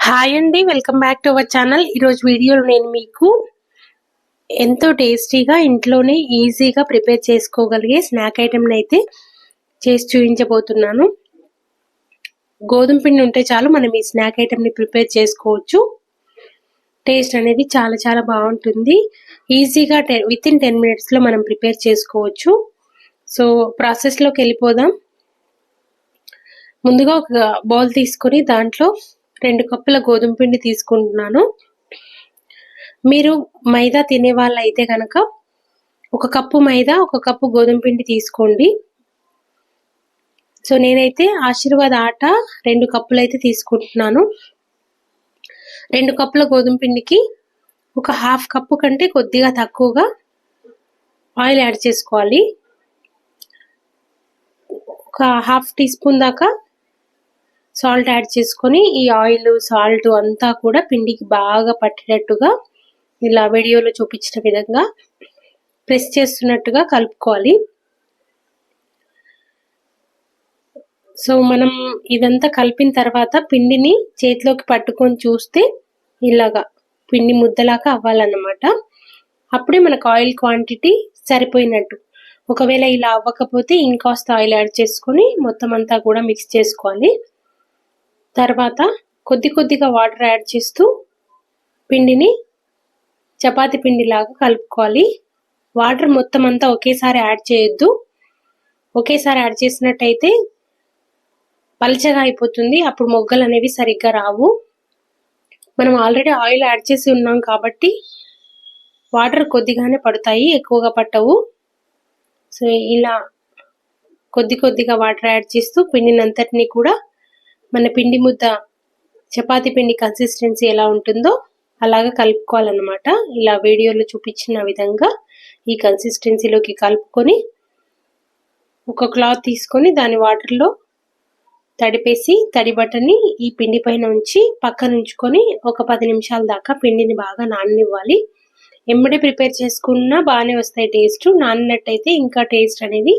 Hi అండి, welcome back to our channel. ఈరోజు వీడియోలో నేను మీకు ఎంతో టేస్టీగా ఇంట్లోనే ఈజీగా ప్రిపేర్ చేసుకోగలిగే స్నాక్ ఐటెంని అయితే చేసి చూపించబోతున్నాను. గోధుమ పిండి ఉంటే చాలు మనం ఈ స్నాక్ ఐటెంని ప్రిపేర్ చేసుకోవచ్చు. టేస్ట్ అనేది చాలా చాలా బాగుంటుంది. ఈజీగా విత్ ఇన్ 10 minutesలో మనం ప్రిపేర్ చేసుకోవచ్చు. సో ప్రాసెస్లోకి వెళ్ళిపోదాం. ముందుగా ఒక బౌల్ తీసుకొని దాంట్లో 2 కప్పుల గోధుమ పిండి తీసుకుంటున్నాను. మీరు మైదా తినే వాళ్ళు అయితే కనుక 1 కప్పు మైదా 1 కప్పు గోధుమ పిండి తీసుకోండి. సో నేనైతే ఆశీర్వాద్ ఆట 2 కప్పులు అయితే తీసుకుంటున్నాను. 2 కప్పుల గోధుమ పిండికి 1/2 కప్పు కంటే కొద్దిగా తక్కువగా ఆయిల్ యాడ్ చేసుకోవాలి. 1/2 టీ స్పూన్ దాకా సాల్ట్ యాడ్ చేసుకొని ఈ ఆయిల్ సాల్ట్ అంతా కూడా పిండికి బాగా పట్టేటట్టుగా ఇలా వీడియోలో చూపించిన విధంగా ప్రెస్ చేస్తున్నట్టుగా కలుపుకోవాలి. సో మనం ఇదంతా కలిపిన తర్వాత పిండిని చేతిలోకి పట్టుకొని చూస్తే ఇలాగా పిండి ముద్దలాగా అవ్వాలన్నమాట. అప్పుడే మనకు ఆయిల్ క్వాంటిటీ సరిపోయినట్టు. ఒకవేళ ఇలా అవ్వకపోతే ఇంకాస్త ఆయిల్ యాడ్ చేసుకొని మొత్తం అంతా కూడా మిక్స్ చేసుకోవాలి. తర్వాత కొద్ది కొద్దిగా వాటర్ యాడ్ చేస్తూ పిండిని చపాతీ పిండిలాగా కలుపుకోవాలి. వాటర్ మొత్తం అంతా ఒకేసారి యాడ్ చేయొద్దు. ఒకేసారి యాడ్ చేసినట్టయితే పల్చగా అయిపోతుంది. అప్పుడు మొగ్గలు అనేవి సరిగ్గా రావు. మనం ఆల్రెడీ ఆయిల్ యాడ్ చేసి ఉన్నాం కాబట్టి వాటర్ కొద్దిగానే పడతాయి, ఎక్కువగా పట్టవు. సో ఇలా కొద్ది కొద్దిగా వాటర్ యాడ్ చేస్తూ పిండిని అంతటినీ కూడా మన పిండి ముద్ద చపాతీ పిండి కన్సిస్టెన్సీ ఎలా ఉంటుందో అలాగా కలుపుకోవాలన్నమాట. ఇలా వీడియోలో చూపించిన విధంగా ఈ కన్సిస్టెన్సీలోకి కలుపుకొని ఒక క్లాత్ తీసుకొని దాని వాటర్లో తడిపేసి తడి బట్టని ఈ పిండి పైన ఉంచి పక్కన ఉంచుకొని ఒక 10 నిమిషాల దాకా పిండిని బాగా నాననివ్వాలి. ఎమ్మడే ప్రిపేర్ చేసుకున్నా బాగానే వస్తాయి టేస్ట్. నానినట్టయితే ఇంకా టేస్ట్ అనేది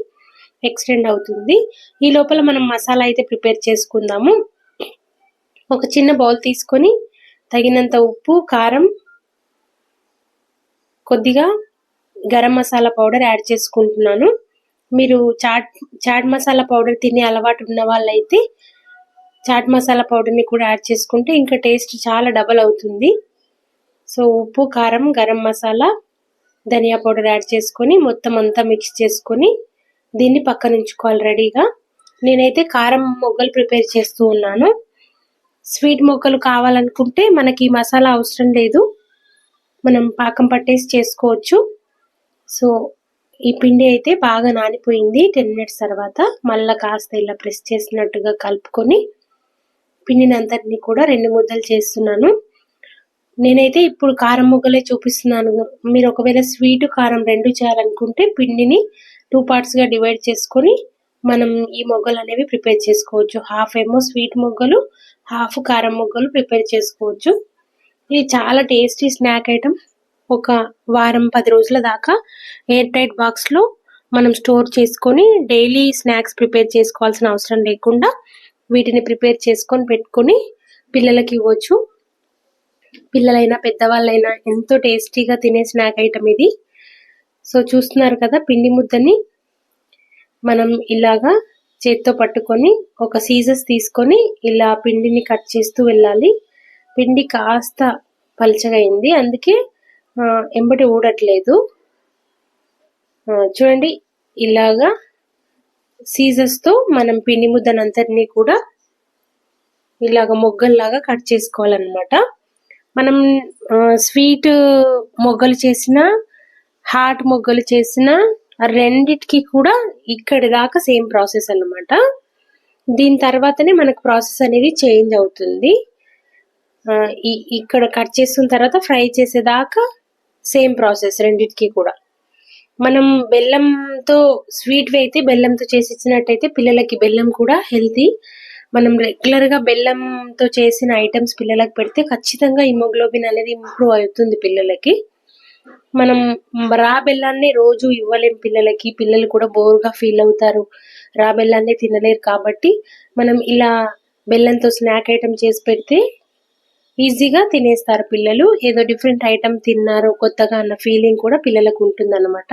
ఎక్స్టెండ్ అవుతుంది. ఈ లోపల మనం మసాలా అయితే ప్రిపేర్ చేసుకుందాము. ఒక చిన్న బౌల్ తీసుకొని తగినంత ఉప్పు, కారం, కొద్దిగా గరం మసాలా పౌడర్ యాడ్ చేసుకుంటున్నాను. మీరు చాట్ మసాలా పౌడర్ తినే అలవాటు ఉన్న వాళ్ళైతే చాట్ మసాలా పౌడర్ని కూడా యాడ్ చేసుకుంటే ఇంకా టేస్ట్ చాలా డబల్ అవుతుంది. సో ఉప్పు, కారం, గరం మసాలా, ధనియా పౌడర్ యాడ్ చేసుకొని మొత్తం అంతా మిక్స్ చేసుకొని దీన్ని పక్కన ఉంచుకోవాలి రెడీగా. నేనైతే కారం మొగ్గలు ప్రిపేర్ చేస్తూ ఉన్నాను. స్వీట్ మొగ్గలు కావాలనుకుంటే మనకి మసాలా అవసరం లేదు, మనం పాకం పట్టేసి చేసుకోవచ్చు. సో ఈ పిండి అయితే బాగా నానిపోయింది. 10 minutes తర్వాత మళ్ళీ కాస్త ఇలా ప్రెస్ చేసినట్టుగా కలుపుకొని పిండిని అంతటినీ కూడా 2 ముద్దలు చేస్తున్నాను. నేనైతే ఇప్పుడు కారం మొగ్గలే చూపిస్తున్నాను. మీరు ఒకవేళ స్వీట్ కారం 2 చేయాలనుకుంటే పిండిని 2 partsగా డివైడ్ చేసుకొని మనం ఈ మొగ్గలు అనేవి ప్రిపేర్ చేసుకోవచ్చు. హాఫ్ ఏమో స్వీట్ మొగ్గలు, హాఫ్ కారం మొగ్గలు ప్రిపేర్ చేసుకోవచ్చు. ఇది చాలా టేస్టీ స్నాక్ ఐటమ్. ఒక వారం 10 రోజుల దాకా ఎయిర్ టైట్ బాక్స్లో మనం స్టోర్ చేసుకొని డైలీ స్నాక్స్ ప్రిపేర్ చేసుకోవాల్సిన అవసరం లేకుండా వీటిని ప్రిపేర్ చేసుకొని పెట్టుకొని పిల్లలకి ఇవ్వచ్చు. పిల్లలైనా పెద్దవాళ్ళైనా ఎంతో టేస్టీగా తినే స్నాక్ ఐటమ్ ఇది. సో చూస్తున్నారు కదా, పిండి ముద్దని మనం ఇలాగా చేత్తో పట్టుకొని ఒక సీజర్స్ తీసుకొని ఇలా పిండిని కట్ చేస్తూ వెళ్ళాలి. పిండి కాస్త పలచగా అయింది, అందుకే ఎంబటి ఊడట్లేదు. చూడండి, ఇలాగా సీజర్స్తో మనం పిండి ముద్దనంతటినీ కూడా ఇలాగ మొగ్గల్లాగా కట్ చేసుకోవాలన్నమాట. మనం స్వీట్ మొగ్గలు చేసిన, హాట్ మొగ్గలు చేసిన రెండిటికి కూడా ఇక్కడి దాకా సేమ్ ప్రాసెస్ అన్నమాట. దీని తర్వాతనే మనకు ప్రాసెస్ అనేది చేంజ్ అవుతుంది. ఇక్కడ కట్ చేసిన తర్వాత ఫ్రై చేసేదాకా సేమ్ ప్రాసెస్ రెండిటికి కూడా. మనం బెల్లంతో స్వీట్ అయితే బెల్లంతో చేసి ఇచ్చినట్టయితే పిల్లలకి బెల్లం కూడా హెల్తీ. మనం రెగ్యులర్గా బెల్లంతో చేసిన ఐటమ్స్ పిల్లలకు పెడితే ఖచ్చితంగా హిమోగ్లోబిన్ అనేది ఇంప్రూవ్ అవుతుంది పిల్లలకి. మనం రా బెల్లాన్ని రోజు ఇవ్వలేం పిల్లలకి, పిల్లలు కూడా బోర్గా ఫీల్ అవుతారు, రా బెల్లాన్ని తినలేరు. కాబట్టి మనం ఇలా బెల్లంతో స్నాక్ ఐటమ్ చేసి పెడితే ఈజీగా తినేస్తారు పిల్లలు. ఏదో డిఫరెంట్ ఐటమ్ తిన్నారు కొత్తగా అన్న ఫీలింగ్ కూడా పిల్లలకు ఉంటుందన్నమాట.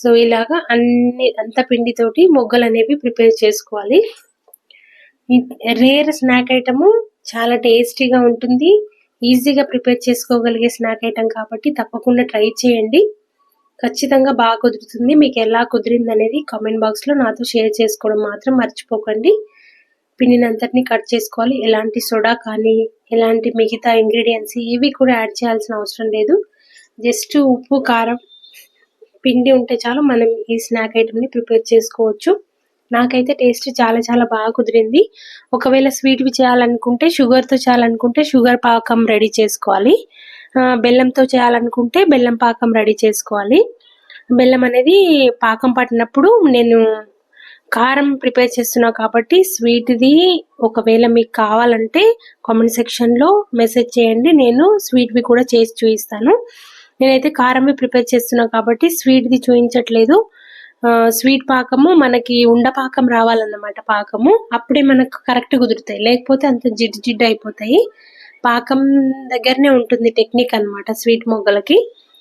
సో ఇలాగా అంత పిండితోటి మొగ్గలు అనేవి ప్రిపేర్ చేసుకోవాలి. రేర్ స్నాక్ ఐటము చాలా టేస్టీగా ఉంటుంది. ఈజీగా ప్రిపేర్ చేసుకోగలిగే స్నాక్ ఐటమ్ కాబట్టి తప్పకుండా ట్రై చేయండి. ఖచ్చితంగా బాగా కుదురుతుంది. మీకు ఎలా కుదిరింది అనేది కామెంట్ బాక్స్లో నాతో షేర్ చేసుకోవడం మాత్రం మర్చిపోకండి. పిండిని అంతటిని కట్ చేసుకోవాలి. ఎలాంటి సోడా కానీ ఎలాంటి మిగతా ఇంగ్రీడియంట్స్ ఏవి కూడా యాడ్ చేయాల్సిన అవసరం లేదు. జస్ట్ ఉప్పు కారం పిండి ఉంటే చాలు మనం ఈ స్నాక్ ఐటమ్ని ప్రిపేర్ చేసుకోవచ్చు. నాకైతే టేస్ట్ చాలా చాలా బాగా కుదిరింది. ఒకవేళ స్వీట్వి చేయాలనుకుంటే షుగర్తో చేయాలనుకుంటే షుగర్ పాకం రెడీ చేసుకోవాలి. బెల్లంతో చేయాలనుకుంటే బెల్లం పాకం రెడీ చేసుకోవాలి. బెల్లం అనేది పాకం పట్టినప్పుడు నేను కారం ప్రిపేర్ చేస్తున్నా కాబట్టి స్వీట్ది ఒకవేళ మీకు కావాలంటే కామెంట్ సెక్షన్లో మెసేజ్ చేయండి. నేను స్వీట్వి కూడా చేసి చూపిస్తాను. నేనైతే కారంవి ప్రిపేర్ చేస్తున్నా కాబట్టి స్వీట్ది చూపించట్లేదు. స్వీట్ పాకము మనకి ఉండపాకం రావాలన్నమాట. పాకము అప్పుడే మనకు కరెక్ట్ కుదురుతాయి, లేకపోతే అంత జిడ్డు అయిపోతాయి. పాకం దగ్గరనే ఉంటుంది టెక్నిక్ అన్నమాట స్వీట్ మొగ్గలకి.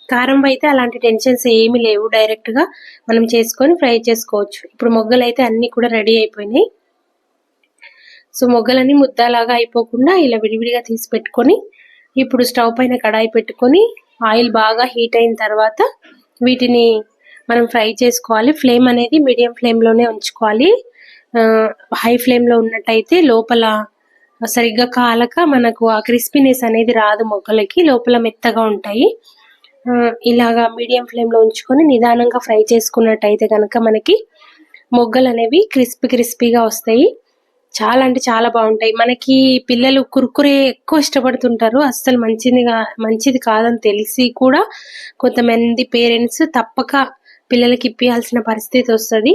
కారం అయితే అలాంటి టెన్షన్స్ ఏమీ లేవు, డైరెక్ట్గా మనం చేసుకొని ఫ్రై చేసుకోవచ్చు. ఇప్పుడు మొగ్గలు అయితే అన్నీ కూడా రెడీ అయిపోయినాయి. సో మొగ్గలన్నీ ముద్దలాగా అయిపోకుండా ఇలా విడివిడిగా తీసి పెట్టుకొని ఇప్పుడు స్టవ్ పైన కడాయి పెట్టుకొని ఆయిల్ బాగా హీట్ అయిన తర్వాత వీటిని మనం ఫ్రై చేసుకోవాలి. ఫ్లేమ్ అనేది మీడియం ఫ్లేమ్లోనే ఉంచుకోవాలి. హై ఫ్లేమ్లో ఉన్నట్టయితే లోపల సరిగ్గా కాలక మనకు ఆ క్రిస్పీనెస్ అనేది రాదు, మొగ్గలకి లోపల మెత్తగా ఉంటాయి. ఇలాగా మీడియం ఫ్లేమ్లో ఉంచుకొని నిదానంగా ఫ్రై చేసుకున్నట్టయితే కనుక మనకి మొగ్గలు అనేవి క్రిస్పీగా వస్తాయి. చాలా అంటే చాలా బాగుంటాయి. మనకి పిల్లలు కుర్కురే ఎక్కువ ఇష్టపడుతుంటారు. అస్సలు మంచిది కాదని తెలిసి కూడా కొంతమంది పేరెంట్స్ తప్పక పిల్లలకి ఇప్పియాల్సిన పరిస్థితి వస్తుంది.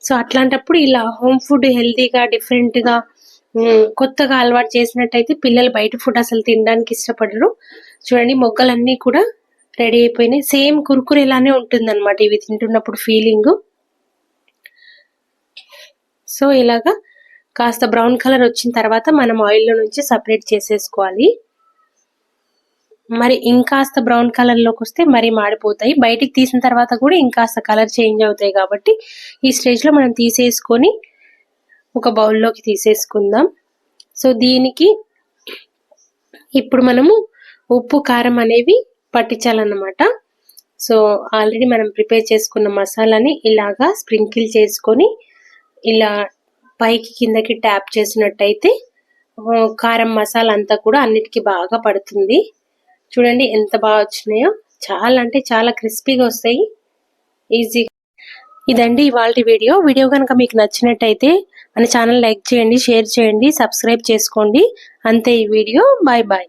సో అట్లాంటప్పుడు ఇలా హోమ్ ఫుడ్ హెల్తీగా డిఫరెంట్గా కొత్తగా అలవాటు చేసినట్టయితే పిల్లలు బయట ఫుడ్ అసలు తినడానికి ఇష్టపడరు. చూడండి మొగ్గలన్నీ కూడా రెడీ అయిపోయినాయి. సేమ్ కుర్కురేలానే ఉంటుంది అనమాట ఇవి తింటున్నప్పుడు ఫీలింగ్. సో ఇలాగా కాస్త బ్రౌన్ కలర్ వచ్చిన తర్వాత మనం ఆయిల్లో నుంచి సపరేట్ చేసేసుకోవాలి. మరి ఇంకాస్త బ్రౌన్ కలర్లోకి వస్తే మరీ మాడిపోతాయి. బయటికి తీసిన తర్వాత కూడా ఇంకాస్త కలర్ చేంజ్ అవుతాయి కాబట్టి ఈ స్టేజ్లో మనం తీసేసుకొని ఒక బౌల్లోకి తీసేసుకుందాం. సో దీనికి ఇప్పుడు మనము ఉప్పు కారం అనేవి పట్టించాలన్నమాట. సో ఆల్రెడీ మనం ప్రిపేర్ చేసుకున్న మసాలాని ఇలాగా స్ప్రింకిల్ చేసుకొని ఇలా పైకి కిందకి ట్యాప్ చేసినట్టయితే కారం మసాలా అంతా కూడా అన్నిటికీ బాగా పడుతుంది. చూడండి ఎంత బాగా వచ్చినాయో. చాలా అంటే చాలా క్రిస్పీగా వస్తాయి ఈజీగా. ఇదండి ఇవాల్టి వీడియో కనుక మీకు నచ్చినట్టయితే మన ఛానల్ లైక్ చేయండి, షేర్ చేయండి, సబ్స్క్రైబ్ చేసుకోండి. అంతే ఈ వీడియో. Bye bye.